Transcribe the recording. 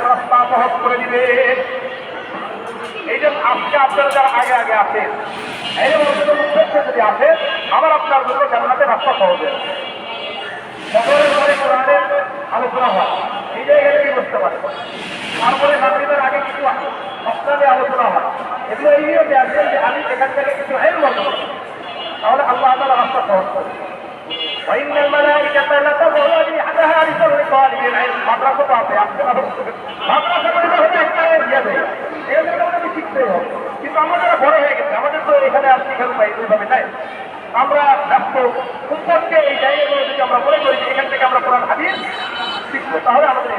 রাস্তা সহজ করে দিবে। এই যে আজকে আপনারা যারা আগে আগে আছেন, এই উদ্দেশ্যে যদি আসে আবার আপনার জন্য জান্নাতে রাস্তা সহজ হবে। সকলের পরে কোরআনের আলোচনা হয়, এই জায়গায় কি বুঝতে পারে। তারপরে মাগরিবের আগে কিছু সপ্তাহে আলোচনা হয়, এগুলো এই নিয়ে আসবেন যে আমি এখান থেকে কিছু এলম অর্জন করব, তাহলে আল্লাহ তাআলা রাস্তা সহজ করবে। وإن الملائكة لتضع أجنحتها لطالب العلم মাদ্রাসা তো আছে, মাদ্রাসা করে হলে একটা দিয়ে দেয়, এগুলো আমাদের শিখতে হবে। কিন্তু আমরা যারা বড় হয়ে গেছে, আমাদের তো এখানে আর শিখার পাই ওইভাবে নাই, আমরা ব্যস্ত সম্পর্কে এই জায়গাগুলো যদি আমরা মনে করি যে এখান থেকে আমরা কোরআন হাদিস শিখবো, তাহলে আমাদের